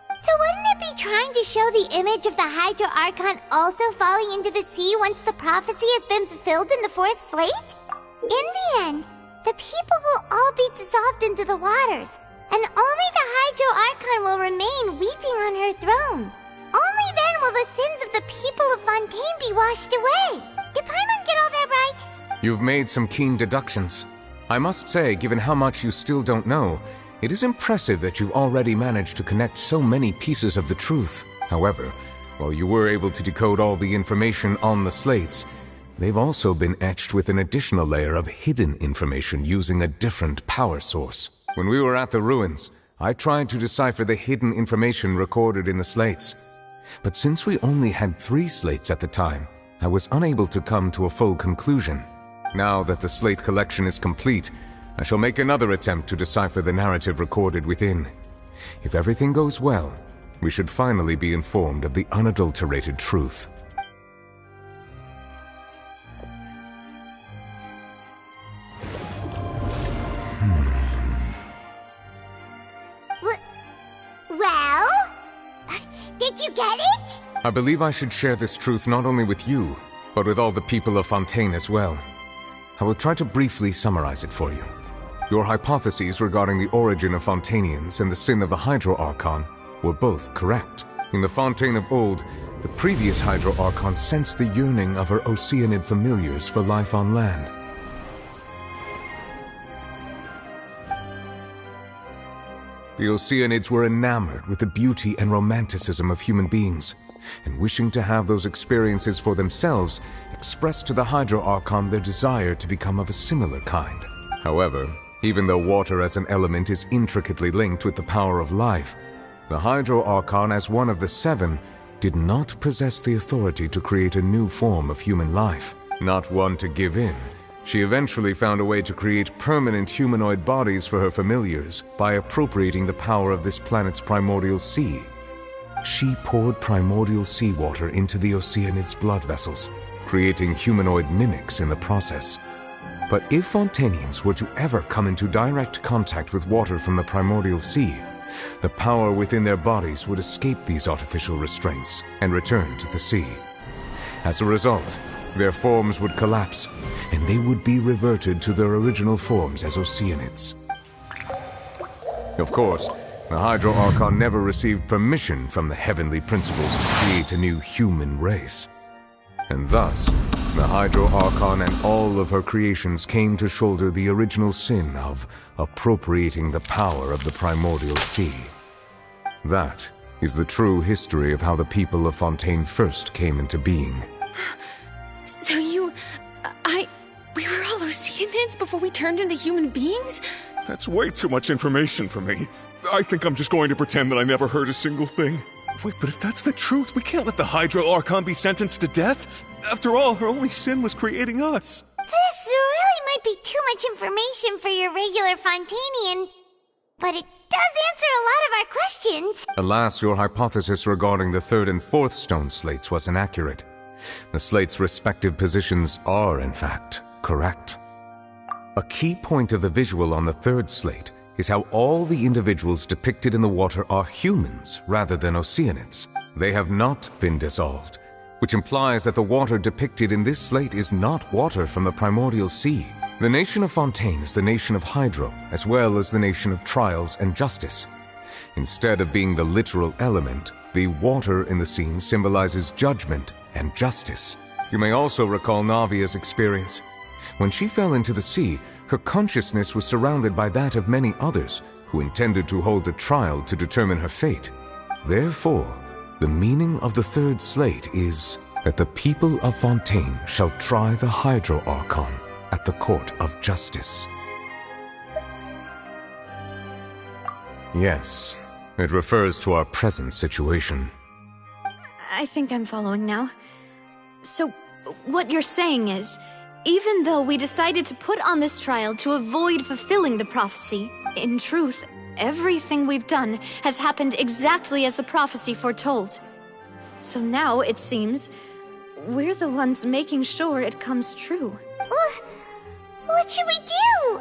So wouldn't it be trying to show the image of the Hydro Archon also falling into the sea once the prophecy has been fulfilled in the fourth slate? In the end, the people will all be dissolved into the waters, and only the Hydro Archon will remain weeping on her throne. Only then will the sins of the people of Fontaine be washed away. Did Paimon get all that right? You've made some keen deductions. I must say, given how much you still don't know, it is impressive that you've already managed to connect so many pieces of the truth. However, while you were able to decode all the information on the slates, they've also been etched with an additional layer of hidden information using a different power source. When we were at the ruins, I tried to decipher the hidden information recorded in the slates. But since we only had 3 slates at the time, I was unable to come to a full conclusion. Now that the slate collection is complete, I shall make another attempt to decipher the narrative recorded within. If everything goes well, we should finally be informed of the unadulterated truth. Well? Did you get it? I believe I should share this truth not only with you, but with all the people of Fontaine as well. I will try to briefly summarize it for you. Your hypotheses regarding the origin of Fontanians and the sin of the Hydro Archon were both correct. In the Fontaine of old, the previous Hydro Archon sensed the yearning of her Oceanid familiars for life on land. The Oceanids were enamored with the beauty and romanticism of human beings, and wishing to have those experiences for themselves, expressed to the Hydro Archon their desire to become of a similar kind. However, even though water as an element is intricately linked with the power of life, the Hydro Archon, as one of the 7, did not possess the authority to create a new form of human life. Not one to give in, she eventually found a way to create permanent humanoid bodies for her familiars by appropriating the power of this planet's primordial sea. She poured primordial seawater into the Oceanid's blood vessels, creating humanoid mimics in the process. But if Fontanians were to ever come into direct contact with water from the primordial sea, the power within their bodies would escape these artificial restraints and return to the sea. As a result, their forms would collapse, and they would be reverted to their original forms as Oceanids. Of course, the Hydro Archon never received permission from the heavenly principles to create a new human race. And thus, the Hydro Archon and all of her creations came to shoulder the original sin of appropriating the power of the primordial sea. That is the true history of how the people of Fontaine first came into being. So we were all Oceanids before we turned into human beings? That's way too much information for me. I think I'm just going to pretend that I never heard a single thing. Wait, but if that's the truth, we can't let the Hydro Archon be sentenced to death. After all, her only sin was creating us. This really might be too much information for your regular Fontanian, but it does answer a lot of our questions. Alas, your hypothesis regarding the third and fourth stone slates was inaccurate. The slates' respective positions are, in fact, correct. A key point of the visual on the third slate is how all the individuals depicted in the water are humans rather than Oceanids. They have not been dissolved, which implies that the water depicted in this slate is not water from the primordial sea. The nation of Fontaine is the nation of Hydro, as well as the nation of Trials and Justice. Instead of being the literal element, the water in the scene symbolizes judgment and justice. You may also recall Navia's experience. When she fell into the sea, her consciousness was surrounded by that of many others who intended to hold a trial to determine her fate. Therefore, the meaning of the third slate is that the people of Fontaine shall try the Hydro Archon at the Court of Justice. Yes, it refers to our present situation. I think I'm following now. So, what you're saying is, even though we decided to put on this trial to avoid fulfilling the prophecy, in truth, everything we've done has happened exactly as the prophecy foretold. So now, it seems, we're the ones making sure it comes true. What should we do?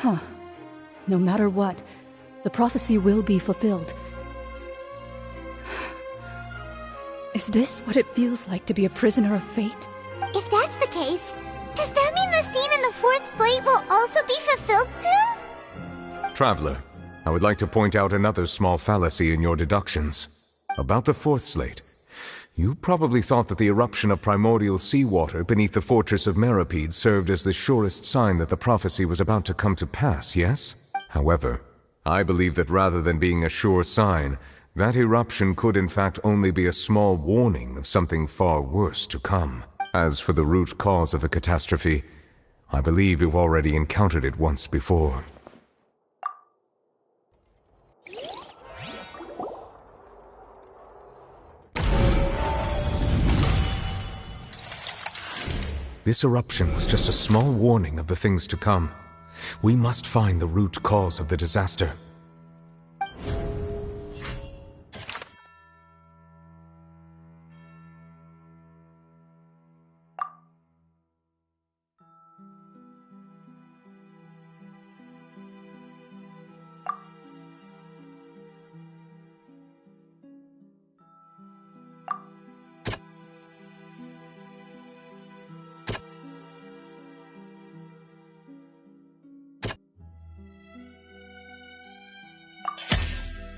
Huh. No matter what, the prophecy will be fulfilled. Is this what it feels like to be a prisoner of fate? If that's the case, does that mean the scene in the fourth slate will also be fulfilled soon? Traveler, I would like to point out another small fallacy in your deductions. About the fourth slate, you probably thought that the eruption of primordial seawater beneath the fortress of Meripede served as the surest sign that the prophecy was about to come to pass, yes? However, I believe that rather than being a sure sign, that eruption could in fact only be a small warning of something far worse to come. As for the root cause of the catastrophe, I believe you've already encountered it once before. This eruption was just a small warning of the things to come. We must find the root cause of the disaster.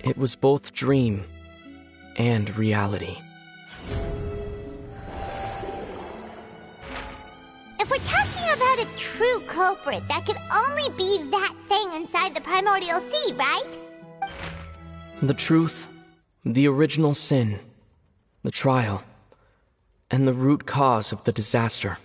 It was both dream and reality. If we're talking about a true culprit, that could only be that thing inside the primordial sea, right? The truth, the original sin, the trial, and the root cause of the disaster.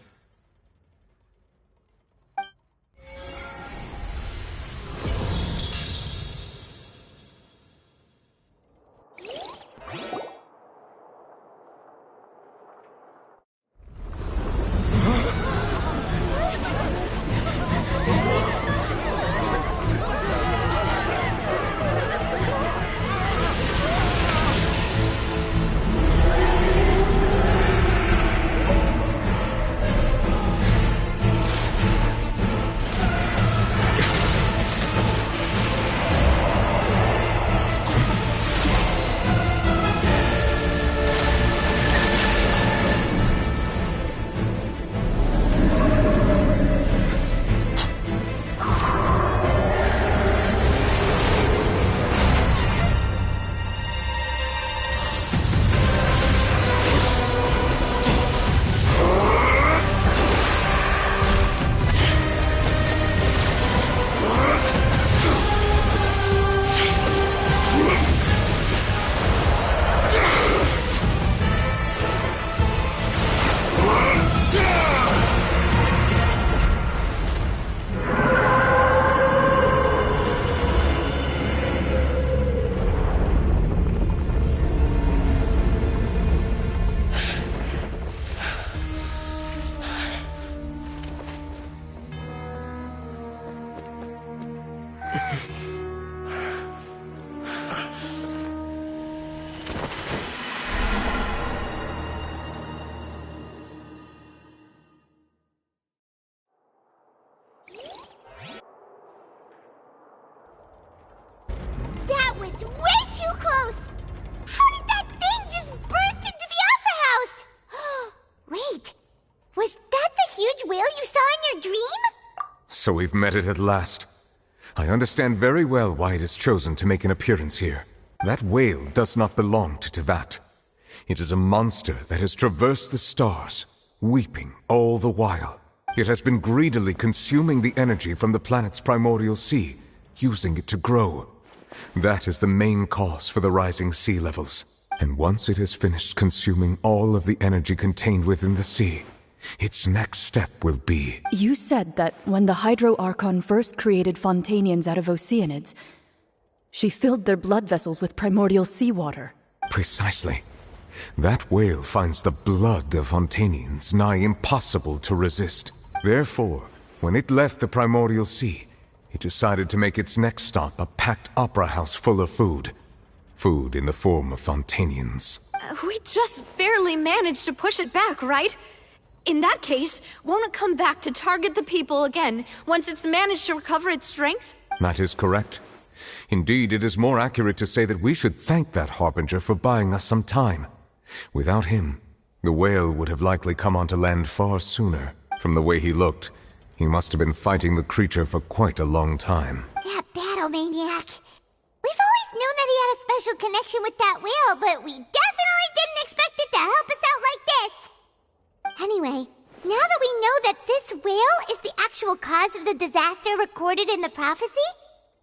That was way too close! How did that thing just burst into the Opera House? Wait, was that the huge whale you saw in your dream? So we've met it at last. I understand very well why it has chosen to make an appearance here. That whale does not belong to Tevat. It is a monster that has traversed the stars, weeping all the while. It has been greedily consuming the energy from the planet's primordial sea, using it to grow. That is the main cause for the rising sea levels. And once it has finished consuming all of the energy contained within the sea, its next step will be... You said that when the Hydro Archon first created Fontanians out of Oceanids, she filled their blood vessels with primordial seawater. Precisely. That whale finds the blood of Fontanians nigh impossible to resist. Therefore, when it left the primordial sea, it decided to make its next stop a packed opera house full of food. Food in the form of Fontanians. We just barely managed to push it back, right? In that case, won't it come back to target the people again, once it's managed to recover its strength? That is correct. Indeed, it is more accurate to say that we should thank that Harbinger for buying us some time. Without him, the whale would have likely come onto land far sooner. From the way he looked, he must have been fighting the creature for quite a long time. That battle maniac. We've always known that he had a special connection with that whale, but we definitely didn't expect it to help us out like this. Anyway, now that we know that this whale is the actual cause of the disaster recorded in the prophecy,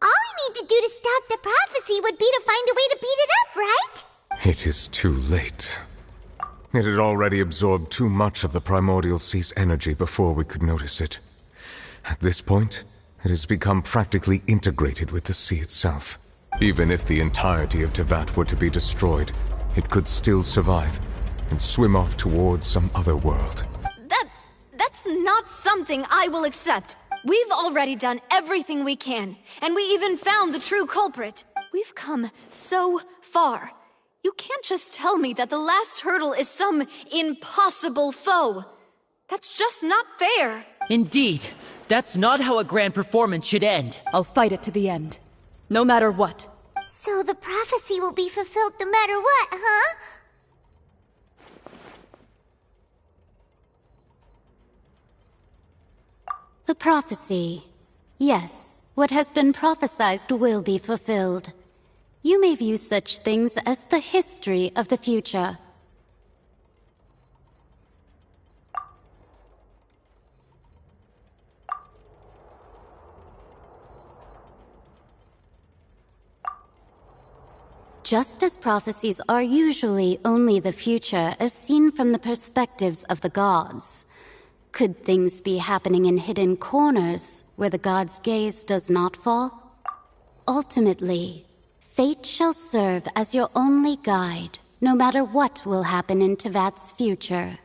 all we need to do to stop the prophecy would be to find a way to beat it up, right? It is too late. It had already absorbed too much of the primordial sea's energy before we could notice it. At this point, it has become practically integrated with the sea itself. Even if the entirety of Tevat were to be destroyed, it could still survive and swim off towards some other world. That's not something I will accept. We've already done everything we can, and we even found the true culprit. We've come so far. You can't just tell me that the last hurdle is some impossible foe. That's just not fair. Indeed. That's not how a grand performance should end. I'll fight it to the end. No matter what. So the prophecy will be fulfilled no matter what, huh? The prophecy. Yes, what has been prophesied will be fulfilled. You may view such things as the history of the future. Just as prophecies are usually only the future as seen from the perspectives of the gods, could things be happening in hidden corners where the gods' gaze does not fall? Ultimately, fate shall serve as your only guide, no matter what will happen in Tevat's future.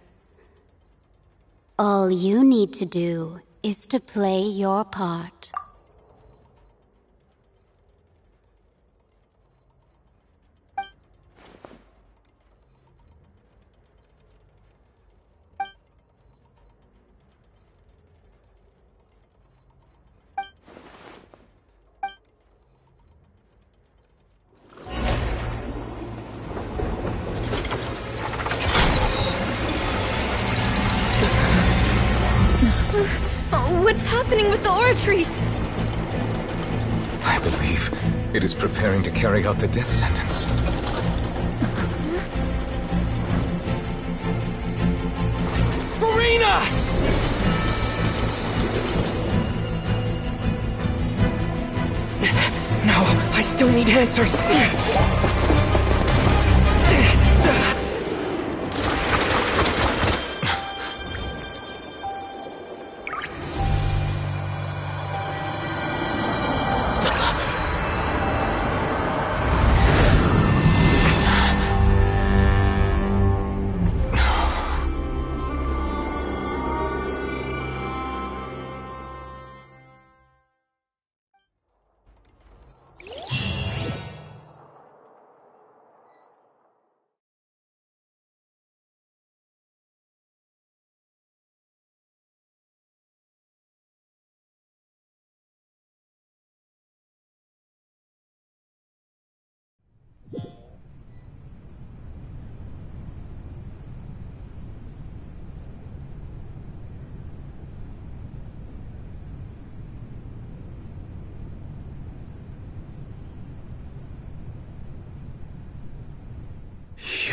All you need to do is to play your part. What's happening with the oratories? I believe it is preparing to carry out the death sentence. Farina! No, I still need answers.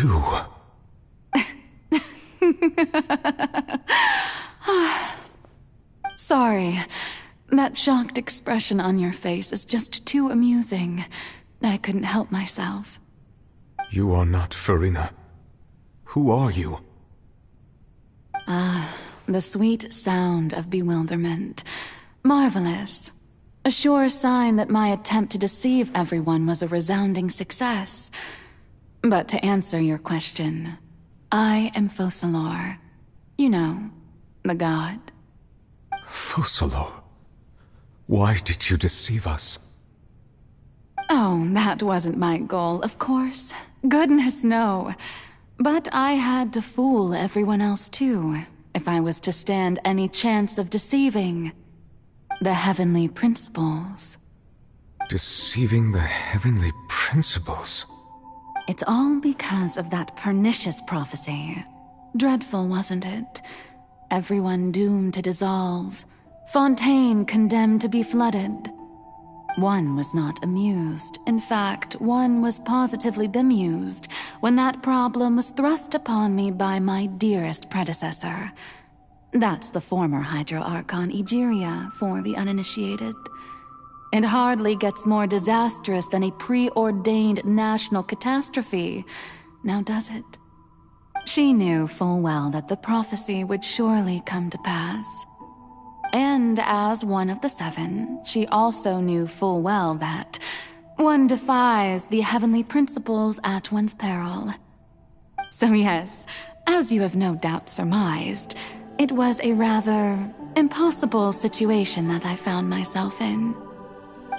you? Sorry. That shocked expression on your face is just too amusing. I couldn't help myself. You are not Farina. Who are you? The sweet sound of bewilderment. Marvelous. A sure sign that my attempt to deceive everyone was a resounding success. But to answer your question, I am Focalor. You know, the god. Focalor? Why did you deceive us? Oh, that wasn't my goal, of course. Goodness, no. But I had to fool everyone else too, if I was to stand any chance of deceiving the heavenly principles. Deceiving the heavenly principles? It's all because of that pernicious prophecy. Dreadful, wasn't it? Everyone doomed to dissolve. Fontaine condemned to be flooded. One was not amused. In fact, one was positively bemused when that problem was thrust upon me by my dearest predecessor. That's the former Hydro Archon Egeria for the uninitiated. It hardly gets more disastrous than a preordained national catastrophe, now does it? She knew full well that the prophecy would surely come to pass. And as one of the seven, she also knew full well that one defies the heavenly principles at one's peril. So yes, as you have no doubt surmised, it was a rather impossible situation that I found myself in.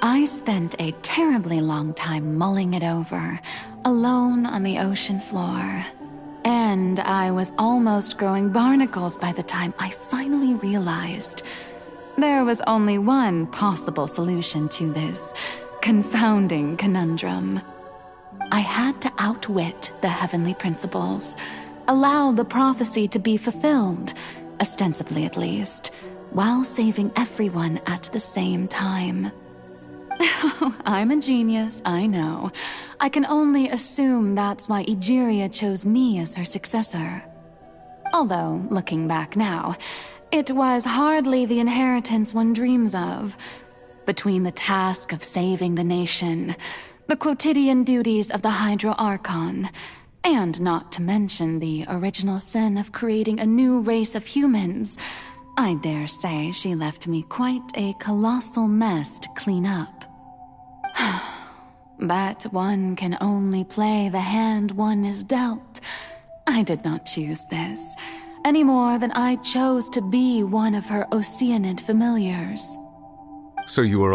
I spent a terribly long time mulling it over, alone on the ocean floor. And I was almost growing barnacles by the time I finally realized there was only one possible solution to this confounding conundrum. I had to outwit the heavenly principles, allow the prophecy to be fulfilled, ostensibly at least, while saving everyone at the same time. I'm a genius, I know. I can only assume that's why Egeria chose me as her successor. Although, looking back now, it was hardly the inheritance one dreams of. Between the task of saving the nation, the quotidian duties of the Hydro Archon, and not to mention the original sin of creating a new race of humans, I dare say she left me quite a colossal mess to clean up. But one can only play the hand one is dealt. I did not choose this, any more than I chose to be one of her Oceanid familiars. So you were